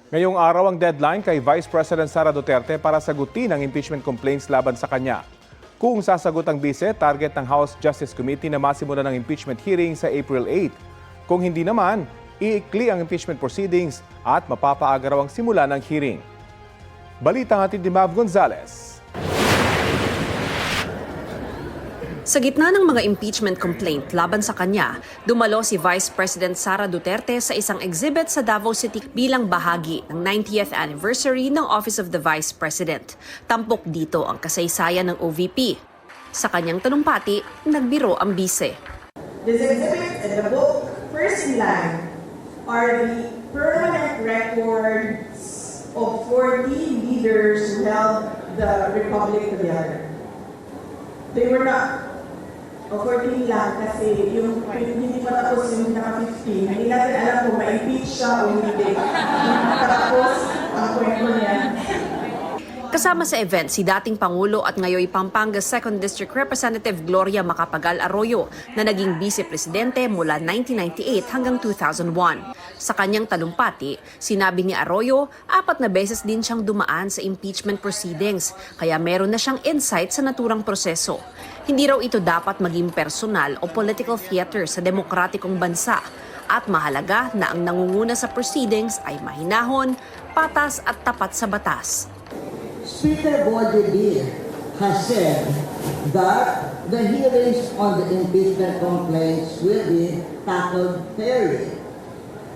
Ngayong araw ang deadline kay Vice President Sara Duterte para sagutin ang impeachment complaints laban sa kanya. Kung sasagot ang bise, target ng House Justice Committee na masimulan ng impeachment hearing sa April 8. Kung hindi naman, iikli ang impeachment proceedings at mapapaaga raw ang simula ng hearing. Balita ng ating Mav Gonzalez. Sa gitna ng mga impeachment complaint laban sa kanya, dumalo si Vice President Sara Duterte sa isang exhibit sa Davao City bilang bahagi ng 90th anniversary ng Office of the Vice President. Tampok dito ang kasaysayan ng OVP. Sa kanyang talumpati, nagbiro ang bise. This exhibit and the book first in line are the permanent records of 40 leaders who held the Republic together. They were not 14 lang kasi yung hindi pa tapos yung naka-15. Hindi natin alam kung ma-impeach siya o hindi. Tapos ang kwento niya. Kasama sa event si dating Pangulo at ngayoy Pampanga 2nd District Representative Gloria Macapagal Arroyo na naging vice-presidente mula 1998 hanggang 2001. Sa kanyang talumpati, sinabi ni Arroyo, 4 na beses din siyang dumaan sa impeachment proceedings, kaya meron na siyang insight sa naturang proseso. Hindi raw ito dapat maging personal o political theater sa demokratikong bansa at mahalaga na ang nangunguna sa proceedings ay mahinahon, patas at tapat sa batas. Speaker Boy has said that the hearings on the impeachment complaints will be tackled fairly.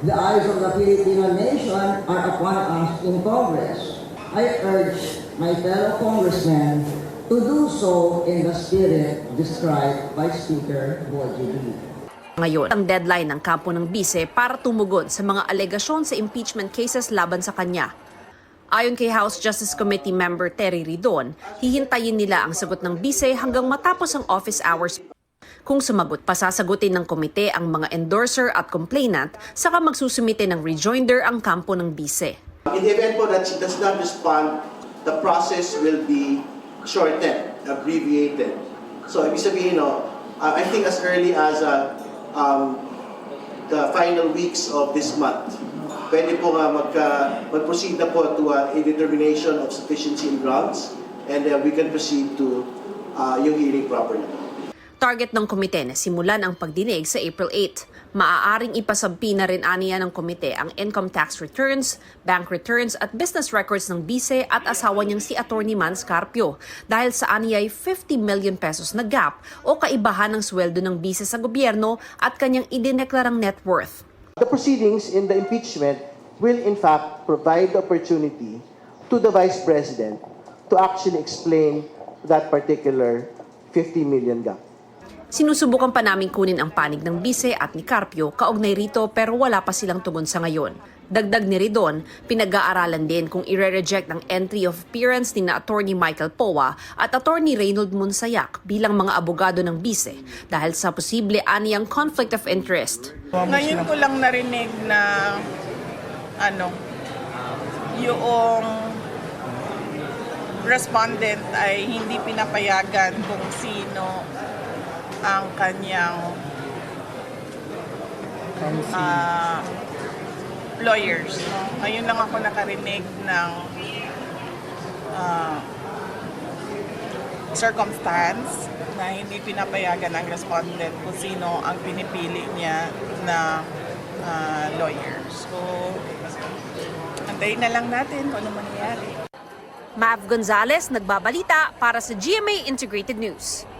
The eyes of the Filipino nation are upon us in Congress. I urge my fellow congressmen to do so in the spirit described by Speaker Boy. Ngayon, ang deadline ng kampo ng bise para tumugon sa mga alegasyon sa impeachment cases laban sa kanya. Ayon kay House Justice Committee member Terry Ridon, hihintayin nila ang sagot ng bise hanggang matapos ang office hours. Kung sumagot pa, sasagutin ng komite ang mga endorser at complainant, saka magsusumite ng rejoinder ang kampo ng bise. In the event po that she does not respond, the process will be shortened, abbreviated. So, ibig sabihin, I think as early as the final weeks of this month, pwede po nga mag-proceed na po to a determination of sufficiency in grounds and we can proceed to yung hearing properly. Target ng komite na simulan ang pagdinig sa April 8. Maaaring ipasabpi na rin aniya ng komite ang income tax returns, bank returns at business records ng bise at asawa niyang si Atty. Mans Carpio dahil sa aniyay 50 million pesos na gap o kaibahan ng sweldo ng bise sa gobyerno at kanyang idineklarang net worth. The proceedings in the impeachment will in fact provide the opportunity to the Vice President to actually explain that particular 50 million gap. Sinusubukan pa namin kunin ang panig ng bise at ni Carpio kaugnay rito pero wala pa silang tugon sa ngayon. Dagdag ni Ridon, pinag-aaralan din kung i-reject ang entry of appearance ni na Atty. Michael Poa at Atty. Reynold Monsayak bilang mga abogado ng bise dahil sa posible aniyang conflict of interest. Ngayon ko lang narinig na yung respondent ay hindi pinapayagan kung sino ang kanyang lawyers. Ngayon lang ako nakarinig ng circumstance na hindi pinapayagan ang respondent kung sino ang pinipili niya na lawyer. So, antayin na lang natin kung ano mangyayari. Mav Gonzalez, nagbabalita para sa GMA Integrated News.